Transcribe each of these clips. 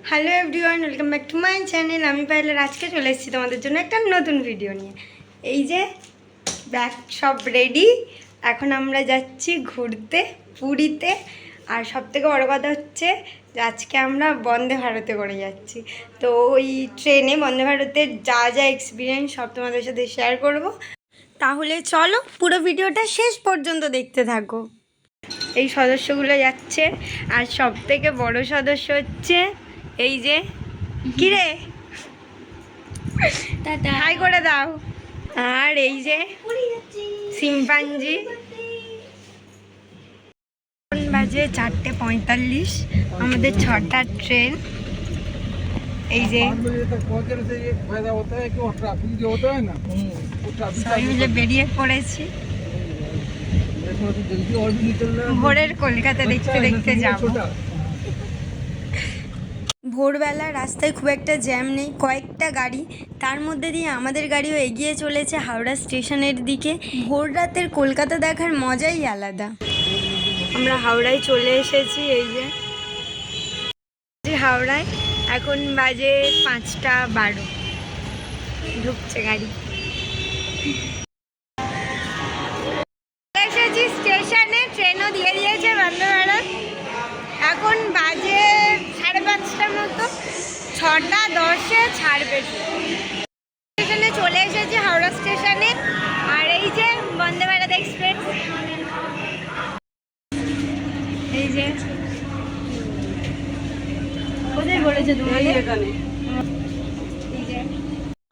Hello everyone, welcome back to my channel. আমি পাইলার আজকে চলে এসেছি তোমাদের জন্য একটা নতুন ভিডিও নিয়ে। এই যে ব্যাগ সব রেডি, এখন আমরা যাচ্ছি ঘুরতে পুরীতে। আর সবথেকে বড় কথা হচ্ছে যে আজকে আমরা বন্দে ভারতে করে যাচ্ছি। তো ওই ট্রেনে বন্দে ভারতের যা যা এক্সপিরিয়েন্স সব তোমাদের সাথে শেয়ার করব। তাহলে চলো পুরো ভিডিওটা শেষ পর্যন্ত দেখতে থাকো। এই সদস্যগুলো যাচ্ছে, আর সবথেকে বড় সদস্য হচ্ছে এই যে কিরে হাই করে দাও। আর এই যে শিম্পাঞ্জি। বাজে 4:45, আমাদের 6টার ট্রেন। এই যে সবাই মিলে বেরিয়ে পড়েছি ভোরের কলকাতা দেখতে দেখতে যাব। ভোরবেলা রাস্তায় খুব একটা জ্যাম নেই, কয়েকটা গাড়ি, তার মধ্যে দিয়ে আমাদের গাড়িও এগিয়ে চলেছে হাওড়া স্টেশনের দিকে। ভোর রাতের কলকাতা দেখার মজাই আলাদা। আমরা হাওড়ায় চলে এসেছি। এই যে হাওড়ায় এখন বাজে 5:12, ঢুকছে গাড়ি। এসেছি স্টেশনে, ট্রেনও দিয়ে দিয়েছে বন্দে ভারত। এখন বাজে 5:30 মতো, 6:10-এ ছাড়বে। স্টেশনে চলে এসেছি হাওড়া স্টেশনে। আর এই যে বন্দে ভারত এক্সপ্রেস, এই যে কোথায় বলেছে তোমাদের?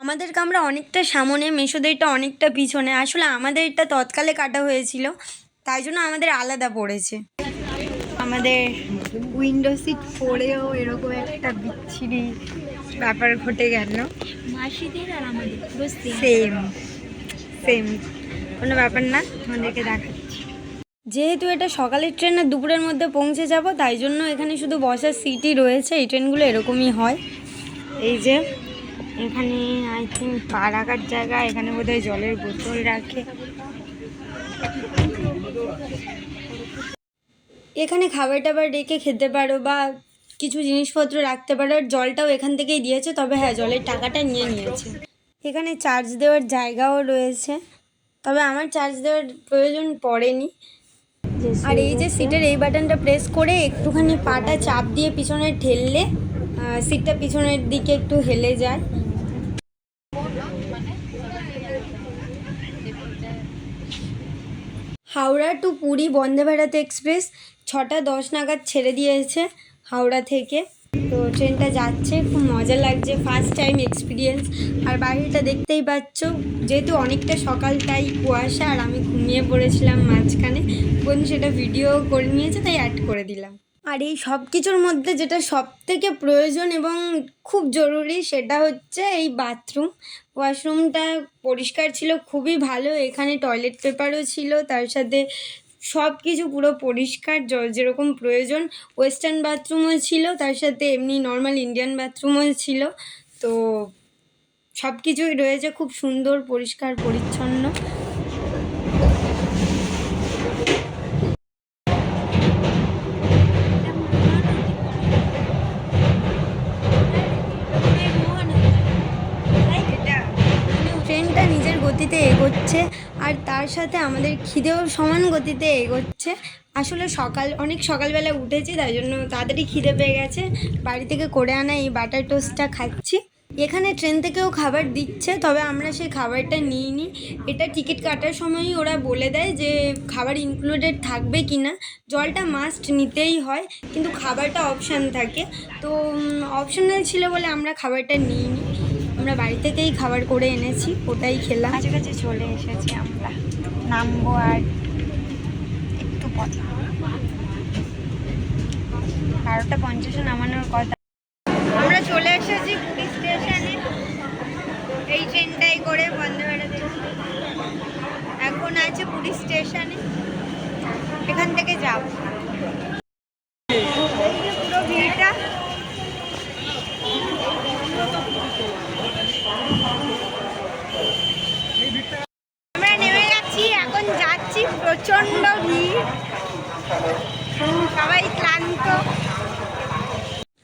আমাদের কামরা অনেকটা সামনে, মেশোদেরটা অনেকটা পিছনে। আসলে আমাদেরটা তৎকালে কাটা হয়েছিল, তাই জন্য আমাদের আলাদা পড়েছে। আমাদের উইন্ডো সিট পড়েও এরকম একটা বিচ্ছিরি ব্যাপার ঘটে গেল। মাসিদের আর আমাদের সেম সেম, কোনো ব্যাপার না, তোমাদেরকে দেখাচ্ছি। যেহেতু এটা সকালের ট্রেন আর দুপুরের মধ্যে পৌঁছে যাব, তাই জন্য এখানে শুধু বসার সিটই রয়েছে। এই ট্রেনগুলো এরকমই হয়। এই যে এখানে আই থিঙ্ক পা রাখার জায়গা, এখানে বোধহয় জলের বোতল রাখে। এখানে খাবার টাবার রেখে খেতে পারো বা কিছু জিনিসপত্র রাখতে পারো। আর জলটাও এখান থেকেই দিয়েছে, তবে হ্যাঁ জলের টাকাটা নিয়ে নিয়েছে। এখানে চার্জ দেওয়ার জায়গাও রয়েছে, তবে আমার চার্জ দেওয়ার প্রয়োজন পড়েনি। আর এই যে সিটের এই বাটনটা প্রেস করে একটুখানি পাটা চাপ দিয়ে পিছনে ঠেললে সিটটা পিছনের দিকে একটু হেলে যায়। হাওড়া টু পুরী বন্দে ভারত এক্সপ্রেস 6:10 নাগাদ ছেড়ে দিয়েছে হাওড়া থেকে। তো ট্রেনটা যাচ্ছে, খুব মজা লাগছে, ফার্স্ট টাইম এক্সপিরিয়েন্স। আর বাইরেটা দেখতেই পাচ্ছ, যেহেতু অনেকটা সকাল তাই কুয়াশা, আর আমি ঘুমিয়ে পড়েছিলাম মাঝখানে। বন্ধু সেটা ভিডিও করে নিয়েছে, তাই অ্যাড করে দিলাম। আর এই সব কিছুর মধ্যে যেটা সব থেকে প্রয়োজন এবং খুব জরুরি, সেটা হচ্ছে এই বাথরুম। ওয়াশরুমটা পরিষ্কার ছিল, খুবই ভালো। এখানে টয়লেট পেপারও ছিল, তার সাথে সব কিছু পুরো পরিষ্কার, যেরকম প্রয়োজন। ওয়েস্টার্ন বাথরুমও ছিল, তার সাথে এমনি নর্মাল ইন্ডিয়ান বাথরুমও ছিল। তো সব কিছুই রয়েছে, খুব সুন্দর, পরিষ্কার পরিচ্ছন্ন। ট্রেনটা নিজের গতিতে এগোচ্ছে, আর তার সাথে আমাদের খিদেও সমান গতিতে এগোচ্ছে। আসলে অনেক সকালবেলা উঠেছি, তাই জন্য তাড়াতাড়ি খিদে পেয়ে গেছে। বাড়ি থেকে করে আনা এই বাটার টোস্টটা খাচ্ছি। এখানে ট্রেন থেকেও খাবার দিচ্ছে, তবে আমরা সেই খাবারটা নিইনি। এটা টিকিট কাটার সময়ই ওরা বলে দেয় যে খাবার ইনক্লুডেড থাকবে কি না। জলটা মাস্ট নিতেই হয়, কিন্তু খাবারটা অপশান থাকে। তো অপশনাল ছিল বলে আমরা খাবারটা নিইনি। আমরা বাড়ি থেকেই খাবার করে এনেছি, ওটাই খেলাম। কাছাকাছি চলে এসেছি আমরা, নামবো আর একটু পর। 12:50 নামানোর কথা। আমরা চলে এসেছি পুরী স্টেশনে, এই ট্রেনটাই করে বন্দে ভারত। এখন আছে পুরী স্টেশনে, এখান থেকে যাব। পুরো ভিড়টা, আমরা নেমে গেছি, এখন যাচ্ছি। প্রচন্ড ভিড়, সবাই ক্লান্ত।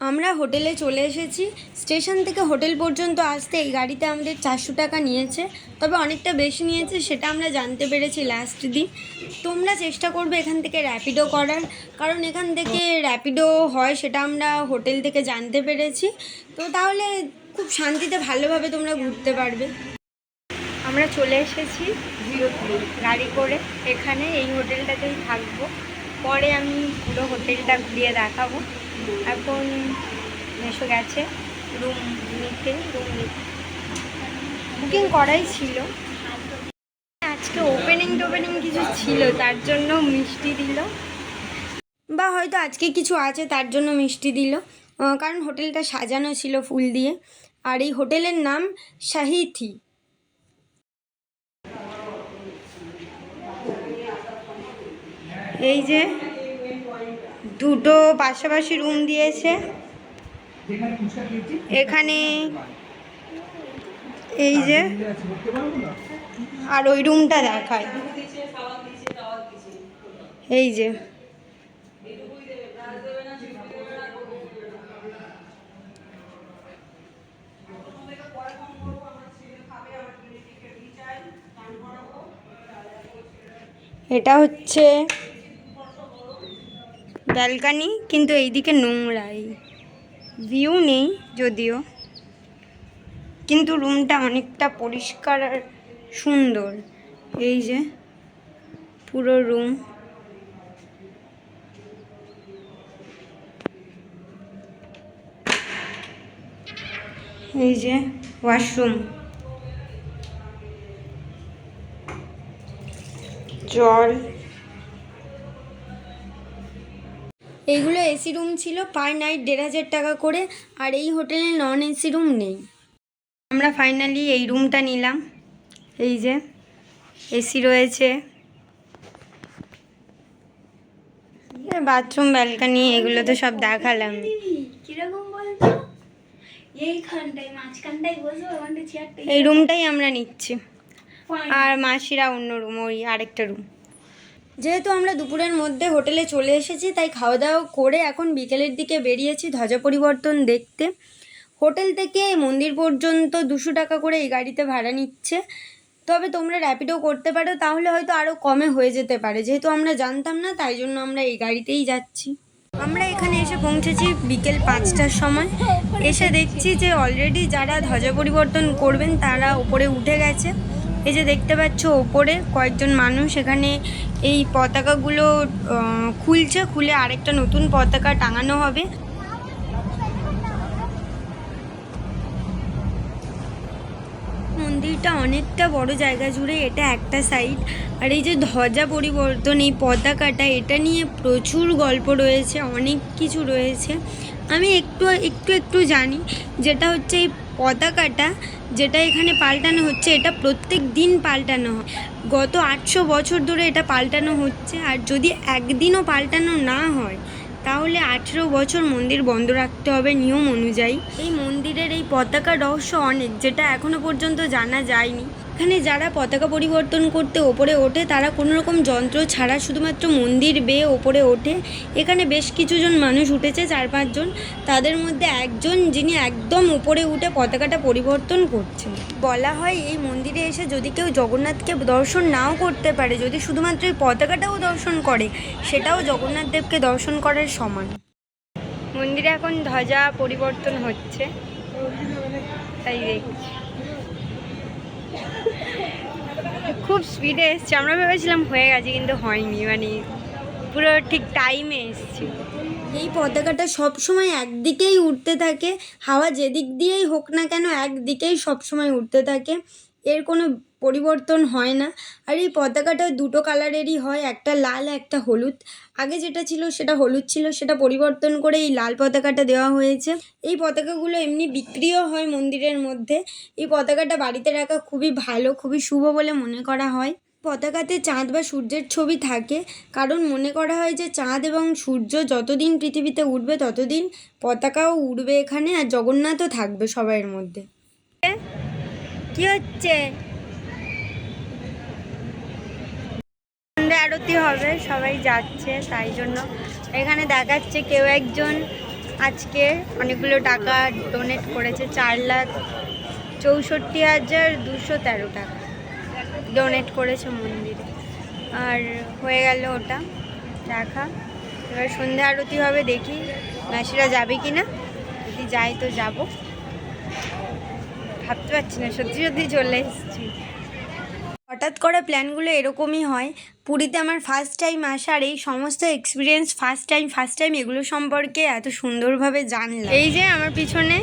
আমরা হোটেলে চলে এসেছি। স্টেশন থেকে হোটেল পর্যন্ত আসতে এই গাড়িতে আমাদের 400 টাকা নিয়েছে, তবে অনেকটা বেশি নিয়েছে সেটা আমরা জানতে পেরেছি লাস্ট দিন। তোমরা চেষ্টা করবে এখান থেকে র্যাপিডো করার, কারণ এখান থেকে র্যাপিডো হয় সেটা আমরা হোটেল থেকে জানতে পেরেছি। তো তাহলে খুব শান্তিতে ভালোভাবে তোমরা ঘুরতে পারবে। আমরা চলে এসেছি গাড়ি করে, এখানে এই হোটেলটাতেই থাকবো। পরে আমি পুরো হোটেলটা ঘুরিয়ে দেখাবো। এখন এসে গেছে রুম নিতে বুকিং করাই ছিল। আজকে ওপেনিং কিছু ছিল তার জন্য মিষ্টি দিল, বা হয়তো আজকে কিছু আছে তার জন্য মিষ্টি দিল, কারণ হোটেলটা সাজানো ছিল ফুল দিয়ে। আর এই হোটেলের নাম শাহিথি। এই যে দুটো পাশাপাশি রুম দিয়েছে এখানে, এই যে, আর ওই রুমটা দেখায়, এই যে এটা হচ্ছে ব্যালকানি, কিন্তু এইদিকে নোংরাই, ভিউ নেই যদিও, কিন্তু রুমটা অনেকটা পরিষ্কার আর সুন্দর। এই যে পুরো রুম, এই যে ওয়াশরুম, জল। এইগুলো এসি রুম ছিল, পার নাইট 1500 টাকা করে। আর এই হোটেলে নন এসি রুম নেই। আমরা ফাইনালি এই রুমটা নিলাম। এই যে এসি রয়েছে, বাথরুম, ব্যালকানি, এগুলো তো সব দেখালাম। কিরকম বলতো, এইখানটাই মাঝখানটাই বসবো, ওখানটা চেয়ারটাই। এই রুমটাই আমরা নিচ্ছি, আর মাসিরা অন্য রুম, ওই আরেকটা রুম। যেহেতু আমরা দুপুরের মধ্যে হোটেলে চলে এসেছি, তাই খাওয়া দাওয়া করে এখন বিকেলের দিকে বেরিয়েছি ধ্বজা পরিবর্তন দেখতে। হোটেল থেকে মন্দির পর্যন্ত 200 টাকা করে এই গাড়িতে ভাড়া নিচ্ছে। তবে তোমরা র্যাপিডো করতে পারো, তাহলে হয়তো আরও কমে হয়ে যেতে পারে। যেহেতু আমরা জানতাম না, তাই জন্য আমরা এই গাড়িতেই যাচ্ছি। আমরা এখানে এসে পৌঁছেছি বিকেল 5টার সময়। এসে দেখছি যে অলরেডি যারা ধ্বজা পরিবর্তন করবেন তারা ওপরে উঠে গেছে। এই যে দেখতে পাচ্ছ ওপরে কয়েকজন মানুষ এখানে এই পতাকাগুলো খুলছে, খুলে আরেকটা নতুন পতাকা টাঙানো হবে। মন্দিরটা অনেকটা বড় জায়গা জুড়ে, এটা একটা সাইড। আর এই যে ধ্বজা পরিবর্তন, এই পতাকাটা, এটা নিয়ে প্রচুর গল্প রয়েছে, অনেক কিছু রয়েছে। আমি একটু জানি, যেটা হচ্ছে এই পতাকাটা যেটা এখানে পাল্টানো হচ্ছে, এটা প্রত্যেক দিন পাল্টানো হয়। গত 800 বছর ধরে এটা পাল্টানো হচ্ছে। আর যদি একদিনও পাল্টানো না হয় তাহলে 18 বছর মন্দির বন্ধ রাখতে হবে নিয়ম অনুযায়ী। এই মন্দিরের এই পতাকা রহস্য অনেক, যেটা এখনো পর্যন্ত জানা যায়নি। এখানে যারা পতাকা পরিবর্তন করতে ওপরে ওঠে তারা কোনো রকম যন্ত্র ছাড়া শুধুমাত্র মন্দির বেয়ে ওপরে ওঠে। এখানে বেশ কিছুজন মানুষ উঠেছে, 4-5 জন। তাদের মধ্যে একজন যিনি একদম উপরে উঠে পতাকাটা পরিবর্তন করছেন। বলা হয় এই মন্দিরে এসে যদি কেউ জগন্নাথকে দর্শন নাও করতে পারে, যদি শুধুমাত্র এই পতাকাটাও দর্শন করে, সেটাও জগন্নাথ দেবকে দর্শন করার সমান। মন্দিরে এখন ধ্বজা পরিবর্তন হচ্ছে, তাই দেখছি। খুব স্পিডে এসছে, আমরা ভেবেছিলাম হয়ে গেছে, কিন্তু হয়নি, মানে পুরো ঠিক টাইমে এসছি। এই পতাকাটা সবসময় একদিকেই উঠতে থাকে, হাওয়া যেদিক দিয়েই হোক না কেন একদিকেই সবসময় উঠতে থাকে, এর কোনো পরিবর্তন হয় না। আর এই পতাকাটা দুটো কালারেরই হয়, একটা লাল একটা হলুদ। আগে যেটা ছিল সেটা হলুদ ছিল, সেটা পরিবর্তন করে এই লাল পতাকাটা দেওয়া হয়েছে। এই পতাকাগুলো এমনি বিক্রিও হয় মন্দিরের মধ্যে। এই পতাকাটা বাড়িতে রাখা খুবই ভালো, খুবই শুভ বলে মনে করা হয়। পতাকাতে চাঁদ বা সূর্যের ছবি থাকে, কারণ মনে করা হয় যে চাঁদ এবং সূর্য যতদিন পৃথিবীতে উঠবে ততদিন পতাকাও উড়বে এখানে, আর জগন্নাথও থাকবে সবাইয়ের মধ্যে। কি হচ্ছে? সন্ধ্যা আরতি হবে, সবাই যাচ্ছে, তাই জন্য এখানে দেখাচ্ছে কেউ একজন আজকে অনেকগুলো টাকা ডোনেট করেছে, 4,64,213 টাকা ডোনেট করেছে মন্দিরে। আর হয়ে গেল ওটা দেখা। এবার সন্ধ্যা আরতি হবে, দেখি মাসিরা যাবে কি না, যদি যাই তো যাব। ভাবতে পারছি না, সত্যি সত্যি চলে এসেছি। হঠাৎ করে প্ল্যানগুলো এরকমই হয়। পুরীতে আমার ফার্স্ট টাইম আসার এই সমস্ত এক্সপিরিয়েন্স ফার্স্ট টাইম এগুলো সম্পর্কে এত সুন্দরভাবে জানলাম। এই যে আমার পিছনে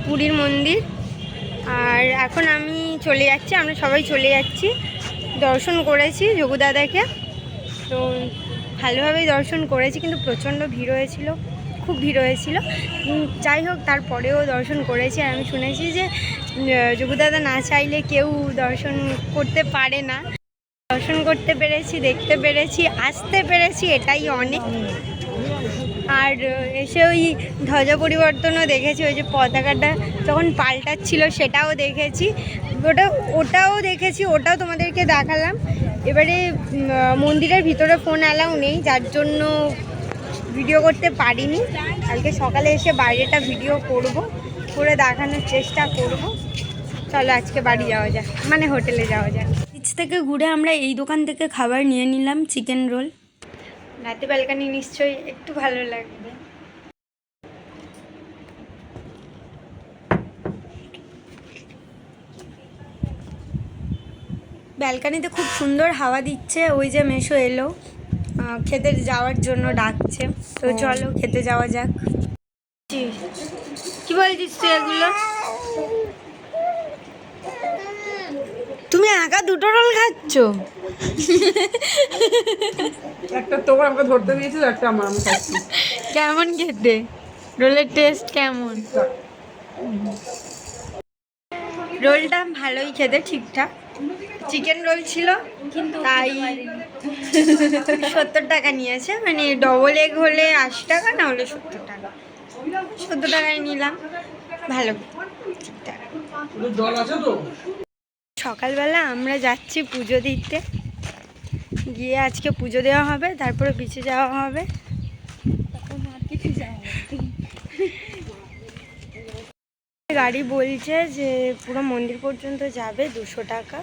পুরীর মন্দির, আর এখন আমি চলে যাচ্ছি, আমরা সবাই চলে যাচ্ছি। দর্শন করেছি যোগু দাদাকে, তো ভালোভাবেই দর্শন করেছি, কিন্তু প্রচণ্ড ভিড় হয়েছিল, খুব ভিড় হয়েছিল। যাই হোক, তারপরেও দর্শন করেছি। আর আমি শুনেছি যে যোগু দাদা না চাইলে কেউ দর্শন করতে পারে না। দর্শন করতে পেরেছি, দেখতে পেরেছি, আসতে পেরেছি, এটাই অনেক। আর এসে ওই ধ্বজা পরিবর্তনও দেখেছি, ওই যে পতাকাটা যখন পাল্টাচ্ছিল সেটাও দেখেছি, ওটাও দেখেছি, ওটাও তোমাদেরকে দেখালাম। এবারে মন্দিরের ভিতরে ফোন অ্যালাউ নেই, যার জন্য ভিডিও করতে পারিনি। কালকে সকালে এসে বাইরেটা ভিডিও করে দেখানোর চেষ্টা করব। চলো আজকে বাড়ি যাওয়া যাক, মানে হোটেলে যাওয়া যাক। বিচ থেকে ঘুরে আমরা এই দোকান থেকে খাবার নিয়ে নিলাম, চিকেন রোল। রাতে ব্যালকানি নিশ্চয়ই একটু ভালো লাগবে। ব্যালকানিতে খুব সুন্দর হাওয়া দিচ্ছে। ওই যে মেশো এলো, খেতে যাওয়ার জন্য ডাকছে, তো চলো খেতে যাওয়া যাক। কি বলছিস তুই এগুলো? তুমি একা দুটো রোল খাচ্ছ? একটা তোমার আমাকে ধরতে দিয়েছিল, একটা আমি খাচ্ছি। কেমন খেতে? রোলের টেস্ট কেমন? রোলটা ভালোই খেতে, ঠিকঠাক। চিকেন রোল ছিল, তাই 70 টাকা নিয়েছে। মানে ডবল এগ হলে 80 টাকা, না হলে 70 টাকা। 70 টাকায় নিলাম, ভালো, ঠিকঠাক। সকালবেলা আমরা যাচ্ছি পুজো দিতে, গিয়ে আজকে পুজো দেওয়া হবে, তারপরে বিচে যাওয়া হবে। গাড়ি বলছে যে পুরো মন্দির পর্যন্ত যাবে 200 টাকা।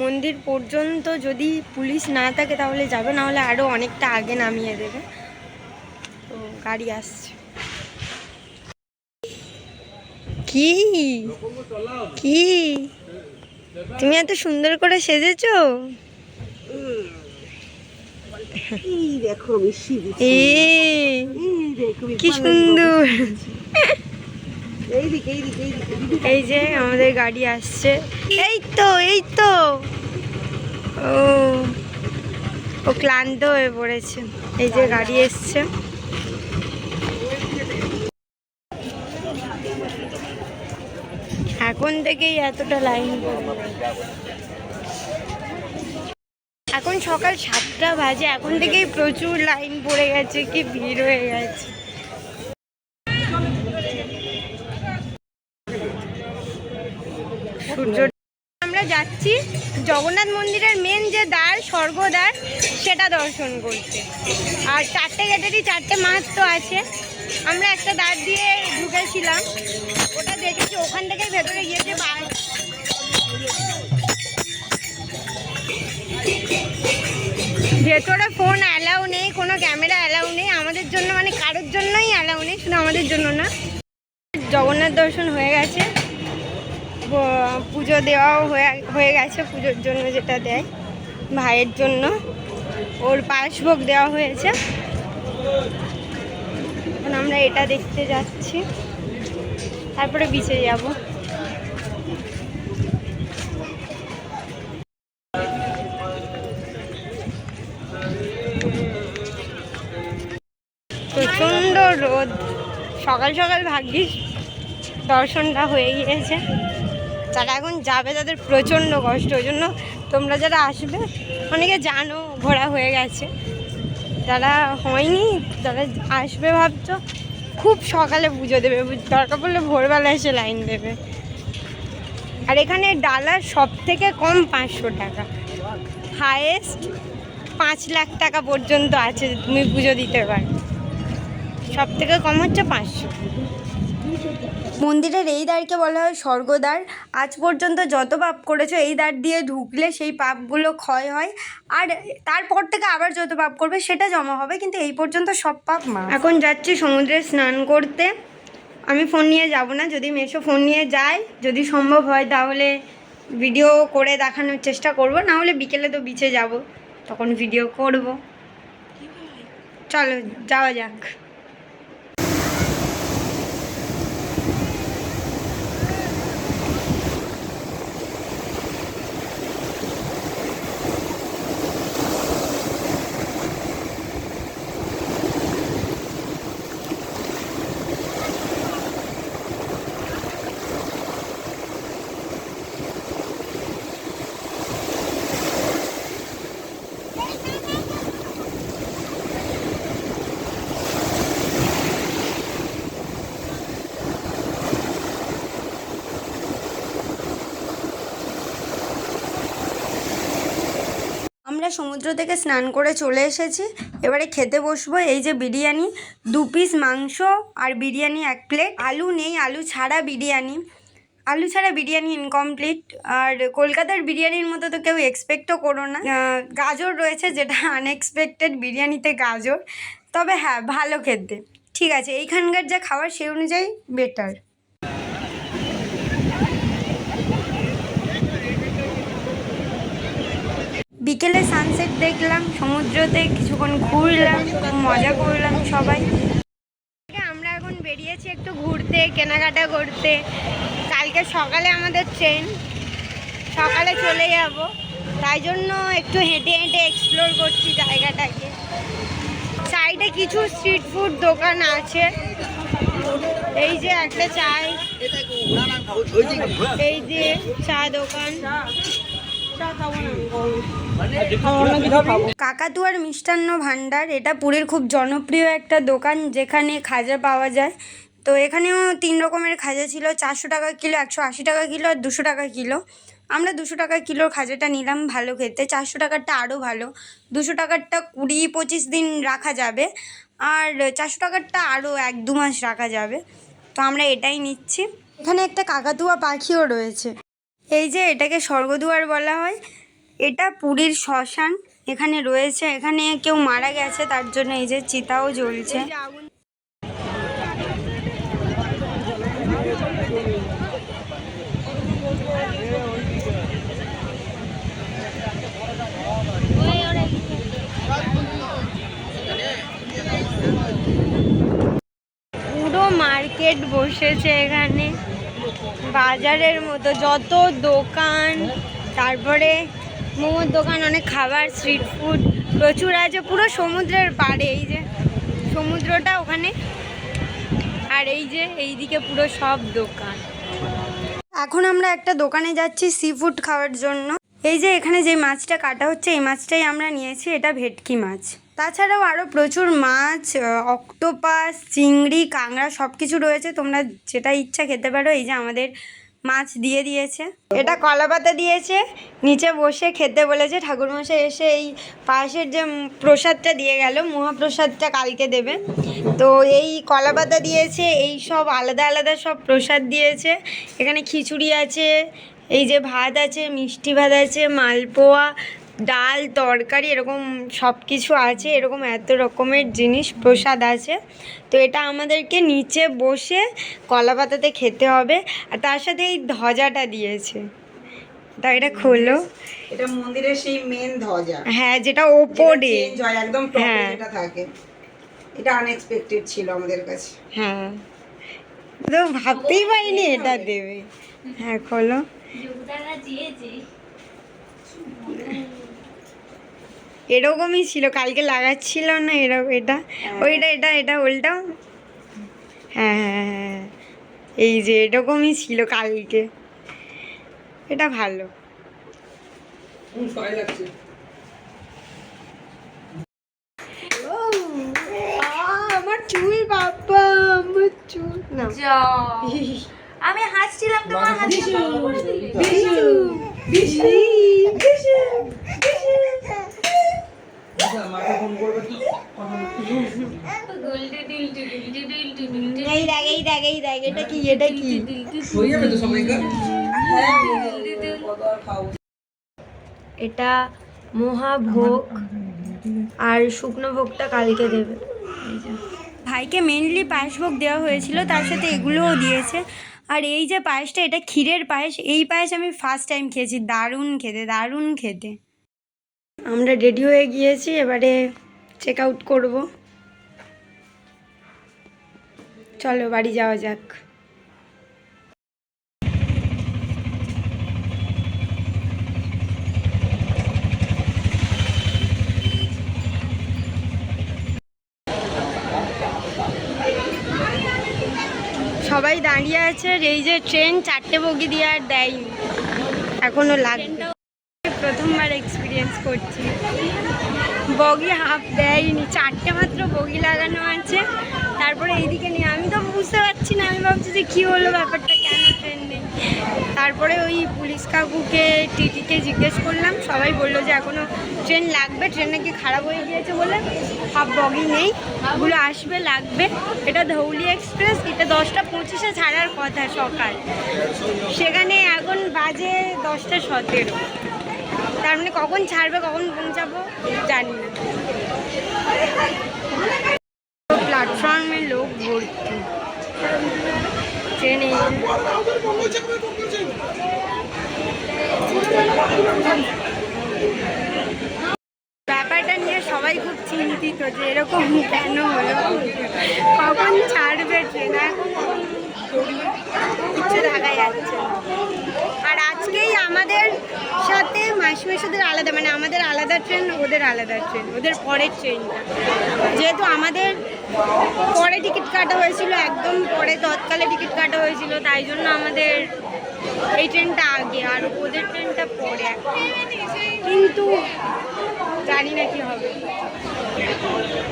মন্দির পর্যন্ত যদি পুলিশ না থাকে তাহলে যাবে, না হলে আরও অনেকটা আগে নামিয়ে দেবে। তো গাড়ি আসছে। কি কি তুমি এত সুন্দর করে সেজেছো? কি সুন্দর। এই যে আমাদের গাড়ি আসছে, এই তো ও ক্লান্ত হয়ে পড়েছে। এই যে গাড়ি এসছে। এখন থেকেই এতটা লাইন পড়বে। এখন সকাল 7টা বাজে, এখন থেকেই প্রচুর লাইন পড়ে গেছে, কি ভিড় হয়ে গেছে। সূর্য, আমরা যাচ্ছি জগন্নাথ মন্দিরের মেন যে দ্বার, স্বর্গদ্বার, সেটা দর্শন করতে। আর 4টে গেটেরই 4টে মাহাত্ম্য আছে। আমরা একটা দ্বার দিয়ে ঢুকেছিলাম, ওটা দেখেছি, ওখান থেকেই ভেতরে গিয়েছে। ভেতরে ফোন অ্যালাউ নেই, কোনো ক্যামেরা অ্যালাউ নেই আমাদের জন্য, মানে কারোর জন্যই অ্যালাউ নেই, শুধু আমাদের জন্য না। জগন্নাথ দর্শন হয়ে গেছে, পুজো দেওয়াও হয়ে গেছে। পুজোর জন্য যেটা দেয় ভাইয়ের জন্য, ওর পায়েসভোগ দেওয়া হয়েছে। এখন আমরা এটা দেখতে যাচ্ছি, তারপরে বিচে যাব। প্রচণ্ড রোদ, সকাল সকাল ভাগ্যিস দর্শনটা হয়ে গিয়েছে। যারা এখন যাবে তাদের প্রচণ্ড কষ্ট। ওই জন্য তোমরা যারা আসবে, অনেকে জানো ঘোরা হয়ে গেছে, যারা হয়নি, যারা আসবে ভাবছো, খুব সকালে পুজো দেবে, দরকার পড়লে ভোরবেলা এসে লাইন দেবে। আর এখানে ডালার সব থেকে কম 500 টাকা, হায়েস্ট 5 লাখ টাকা পর্যন্ত আছে, তুমি পুজো দিতে পারো। সব থেকে কম হচ্ছে 500। মন্দিরের এই দ্বারকে বলা হয় স্বর্গদ্বার। আজ পর্যন্ত যত পাপ করেছো এই দ্বার দিয়ে ঢুকলে সেই পাপগুলো ক্ষয় হয়, আর তারপর থেকে আবার যত পাপ করবে সেটা জমা হবে, কিন্তু এই পর্যন্ত সব পাপ মাফ। এখন যাচ্ছি সমুদ্রে স্নান করতে। আমি ফোন নিয়ে যাব না, যদি মেশো ফোন নিয়ে যায়, যদি সম্ভব হয় তাহলে ভিডিও করে দেখানোর চেষ্টা করব, না হলে বিকেলে তো বিচে যাব, তখন ভিডিও করব। চলো যাওয়া যাক। আমরা সমুদ্র থেকে স্নান করে চলে এসেছি, এবারে খেতে বসবো। এই যে বিরিয়ানি, 2 পিস মাংস আর বিরিয়ানি 1 প্লেট। আলু নেই, আলু ছাড়া বিরিয়ানি। আলু ছাড়া বিরিয়ানি ইনকমপ্লিট। আর কলকাতার বিরিয়ানির মতো তো কেউ এক্সপেক্টও করো না। গাজর রয়েছে, যেটা আনএক্সপেক্টেড, বিরিয়ানিতে গাজর। তবে হ্যাঁ, ভালো খেতে। ঠিক আছে, এইখানকার যা খাবার সেই অনুযায়ী বেটার। বিকেলে সানসেট দেখলাম, সমুদ্রতে কিছুক্ষণ ঘুরলাম, মজা করলাম সবাই। আমরা এখন বেরিয়েছি একটু ঘুরতে, কেনাকাটা করতে। কালকে সকালে আমাদের ট্রেন, সকালে চলে যাব, তাই জন্য একটু হেঁটে হেঁটে এক্সপ্লোর করছি জায়গাটাকে। সাইডে কিছু স্ট্রিট ফুড দোকান আছে, এই যে একটা চায়, এই যে চা দোকান, কাকাতুয়ার মিষ্টান্ন ভাণ্ডার। এটা পুরীর খুব জনপ্রিয় একটা দোকান, যেখানে খাজা পাওয়া যায়। তো এখানেও 3 রকমের খাজা ছিল, 400 টাকা কিলো, 180 টাকা কিলো আর 200 টাকা কিলো। আমরা 200 টাকা কিলোর খাজাটা নিলাম, ভালো খেতে। 400 টাকারটা আরও ভালো, 200 টাকারটা 20-25 দিন রাখা যাবে, আর 400 টাকারটা আরও 1-2 মাস রাখা যাবে। তো আমরা এটাই নিচ্ছি। এখানে একটা কাকাতুয়া পাখিও রয়েছে। এই যে এটাকে স্বর্গদুয়ার বলা হয়, এটা পুরীর শ্মশান এখানে রয়েছে। এখানে কেউ মারা গেছে, তার জন্য এই যে চিতাও জ্বলছে। পুরো মার্কেট বসেছে এখানে, বাজারের মতো, যত দোকান, তারপরে মোমোর দোকান, অনেক খাবার, স্ট্রিট ফুড প্রচুর আছে। পুরো সমুদ্রের পাড়ে, এই যে সমুদ্রটা ওখানে, আর এই যে এইদিকে পুরো সব দোকান। এখন আমরা একটা দোকানে যাচ্ছি সি ফুড খাওয়ার জন্য। এই যে এখানে যে মাছটা কাটা হচ্ছে, এই মাছটাই আমরা নিয়েছি, এটা ভেটকি মাছ। তাছাড়াও আরও প্রচুর মাছ, অক্টোপাস, চিংড়ি, কাঁকড়া সব কিছু রয়েছে, তোমরা যেটা ইচ্ছা খেতে পারো। এই যে আমাদের মাছ দিয়ে দিয়েছে, এটা কলাপাতা দিয়েছে, নিচে বসে খেতে বলেছে। ঠাকুরমশাই এসে এই পাশের যে প্রসাদটা দিয়ে গেল, মহাপ্রসাদটা কালকে দেবে, তো এই কলাপাতা দিয়েছে, এই সব আলাদা আলাদা সব প্রসাদ দিয়েছে। এখানে খিচুড়ি আছে, এই যে ভাত আছে, মিষ্টি ভাত আছে, মালপোয়া, ডাল, তরকারি, এরকম সব কিছু আছে। এরকম এত রকমের জিনিস প্রসাদ আছে। তো এটা আমাদেরকে নিচে বসে কলা পাতাতে খেতে হবে, আর তার সাথে এই ধ্বজাটা দিয়েছে। তা এটা খোলো, এটা মন্দিরের সেই মেন ধ্বজা। হ্যাঁ, যেটা ওপরে একদম টপে যেটা থাকে, এটা আনএক্সপেক্টেড ছিল আমাদের কাছে। হ্যাঁ, তো ভাবতেই পারিনি এটা দেবে। হ্যাঁ, খোলো। এরকমই ছিল, কালকে লাগাচ্ছিল না এরকম, এটা ওইটা, এটা উল্টাও। হ্যাঁ হ্যাঁ হ্যাঁ, এই যে এরকমই ছিল কালকে, এটা ভালো। আমার চুল, বাবা আমার চুল না, আমি হাসছিলাম, তোমার হাতে এই দেখ এই দেখ এই দেখ, এটা কি এটা কি? এটা মহাভোগ, আর শুকনো ভোগটা কালকে দেবে। ভাইকে মেনলি পায়েস ভোগ দেওয়া হয়েছিল, তার সাথে এগুলোও দিয়েছে। আর এই যে পায়েসটা, এটা ক্ষীরের পায়েস। এই পায়েস আমি ফার্স্ট টাইম খেয়েছি, দারুণ খেতে, দারুণ খেতে। আমরা রেডি হয়ে গিয়েছি, এবারে চেক আউট করবো। চলো বাড়ি যাওয়া যাক। সবাই দাঁড়িয়ে আছে, আর এই যে ট্রেন 4টে বগি দিয়ে আর দেয়নি, এখনো লাগবে। প্রথমবার এক্সপিরিয়েন্স করছি, বগি হাফ দেয়নি, 4টে মাত্র বগি লাগানো আছে। তারপরে এইদিকে নিয়ে আমি তো বুঝতে পারছি না, আমি ভাবছি যে কী হলো ব্যাপারটা, কেন ট্রেন নেই। তারপরে ওই পুলিশ কাকুকে, টিটিকে জিজ্ঞেস করলাম, সবাই বললো যে এখনও ট্রেন লাগবে, ট্রেন নাকি খারাপ হয়ে গিয়েছে বলে হাফ বগি নেই, ওগুলো আসবে, লাগবে। এটা ধৌলি এক্সপ্রেস, এটা 10টা 25-এ ছাড়ার কথা সকাল, সেখানে এখন বাজে 10টা 17। তার মানে কখন ছাড়বে, কখন পৌঁছাবো জানি না। প্ল্যাটফর্মে লোক ভর্তি, ট্রেনে ব্যাপারটা নিয়ে সবাই খুব চিন্তিত যে এরকম কেন হলো, কখন ছাড়বে ট্রেন, এখন কিছু দেখা যাচ্ছে না। আর আজকেই আমাদের সাথে মাসিমাসিদের আলাদা, মানে আমাদের আলাদা ট্রেন, ওদের আলাদা ট্রেন, ওদের পরের ট্রেনটা। যেহেতু আমাদের পরে টিকিট কাটা হয়েছিল, একদম পরে তৎকালে টিকিট কাটা হয়েছিল, তাই জন্য আমাদের এই ট্রেনটা আগে, আর ওদের ট্রেনটা পরে। কিন্তু জানি না কি হবে।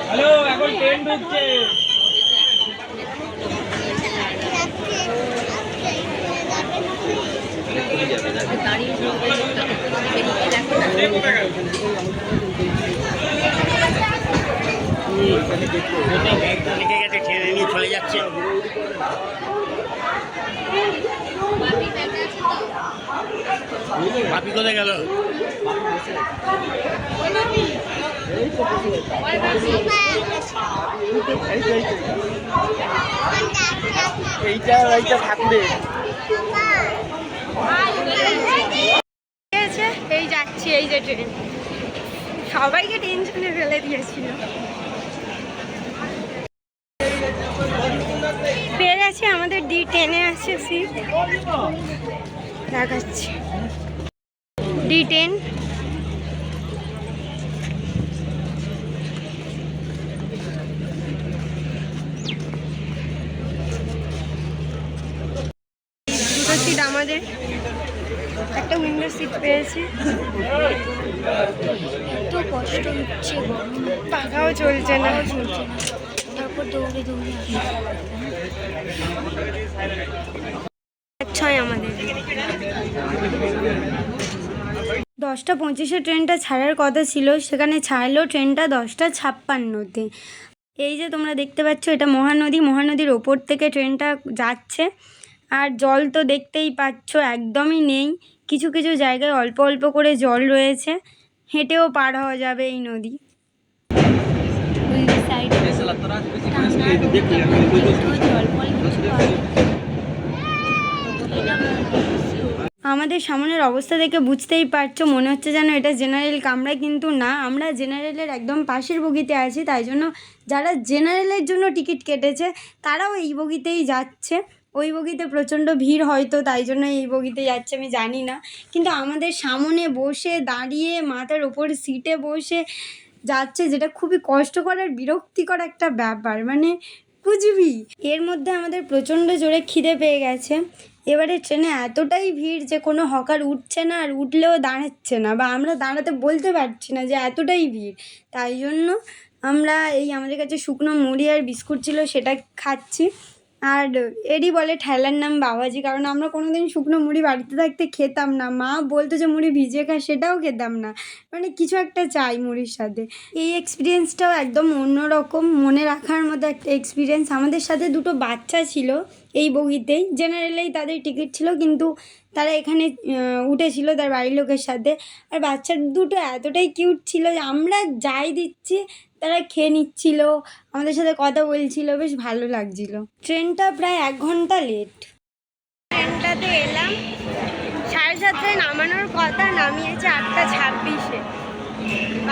হ্যালো, এখন ট্রেন ঢুকছে। ট্রেনে নিয়ে চলে যাচ্ছে। বাপি কোথায় গেল? এইটা ঠাকুরের। এই যাচ্ছি, এই যে ট্রেন, সবাইকে টেনশনে ফেলে দিয়েছিল। পেয়ে গেছি, আমাদের D10 আছে সিট, দেখাচ্ছি D10। দুটো সিট আমাদের, একটা উইন্ডো সিট পেয়েছি। এত কষ্ট হচ্ছে, পাখাও চলছে না, তারপর দৌড়ে দৌড়ে ছয় আমাদের। 10টা 25-এ ট্রেনটা ছাড়ার কথা ছিল, সেখানে ছাড়লো ট্রেনটা 10টা 56-তে। এই যে তোমরা দেখতে পাচ্ছ, এটা মহানদী, মহানদীর ওপর থেকে ট্রেনটা যাচ্ছে। আর জল তো দেখতেই পাচ্ছ একদমই নেই, কিছু কিছু জায়গায় অল্প অল্প করে জল রয়েছে, হেঁটেও পার হওয়া যাবে এই নদী। আমাদের সামনের অবস্থা দেখে বুঝতেই পারছো, মনে হচ্ছে যেন এটা জেনারেল কামরা, কিন্তু না, আমরা জেনারেলের একদম পাশের বগিতে আছি। তাই জন্য যারা জেনারেলের জন্য টিকিট কেটেছে তারাও এই বগিতেই যাচ্ছে। ওই বগিতে প্রচণ্ড ভিড় হয়তো, তাই জন্য এই বগিতে যাচ্ছে, আমি জানি না। কিন্তু আমাদের সামনে বসে, দাঁড়িয়ে, মাথার ওপর সিটে বসে যাচ্ছে, যেটা খুবই কষ্টকর আর বিরক্তিকর একটা ব্যাপার, মানে বুঝবি। এর মধ্যে আমাদের প্রচণ্ড জোরে খিদে পেয়ে গেছে। এবারে ট্রেনে এতটাই ভিড় যে কোনো হকার উঠছে না, আর উঠলেও দাঁড়াচ্ছে না, বা আমরা দাঁড়াতে বলতে পারছি না, যে এতটাই ভিড়। তাই জন্য আমরা আমাদের কাছে শুকনো মুড়ি আর বিস্কুট ছিল, সেটা খাচ্ছি। আর এরই বলে ঠেলার নাম বাবাজি, কারণ আমরা কোনোদিন শুকনো মুড়ি বাড়িতে থাকতে খেতাম না। মা বলতো যে মুড়ি ভিজিয়ে খা, সেটাও খেতাম না। মানে কিছু একটা চাই মুড়ির সাথে। এই এক্সপিরিয়েন্সটাও একদম অন্যরকম, মনে রাখার মতো একটা এক্সপিরিয়েন্স। আমাদের সাথে দুটো বাচ্চা ছিল এই বগিতেই, জেনারেলেই তাদের টিকিট ছিল, কিন্তু তারা এখানে উঠেছিল তার বাড়ির লোকের সাথে। আর বাচ্চা দুটো এতটাই কিউট ছিল যে আমরা যাই দিচ্ছি তারা খেয়ে নিচ্ছিল, আমাদের সাথে কথা বলছিল, বেশ ভালো লাগছিল। ট্রেনটা প্রায় 1 ঘন্টা লেট। ট্রেনটাতে এলাম 7:30টায় নামানোর কথা, নামিয়েছে 8:26-এ।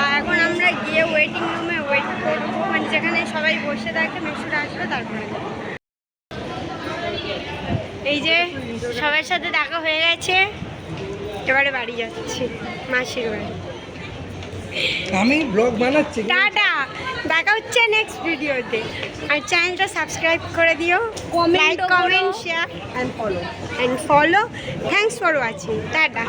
আর এখন আমরা গিয়ে ওয়েটিং রুমে ওয়েট করবো, মানে যেখানে সবাই বসে থাকে, মেসুরা আসবে তারপরে। এই যে সবার সাথে দেখা হয়ে গেছে, এবারে বাড়ি যাচ্ছি, মাসির বাড়ি। আমি ব্লগ বানাচ্ছি। টাটা, দেখা হচ্ছে নেক্সট ভিডিওতে। আর চ্যানেলটা সাবস্ক্রাইব করে দিও, like comment share and follow. And follow. Thanks for watching. Tata.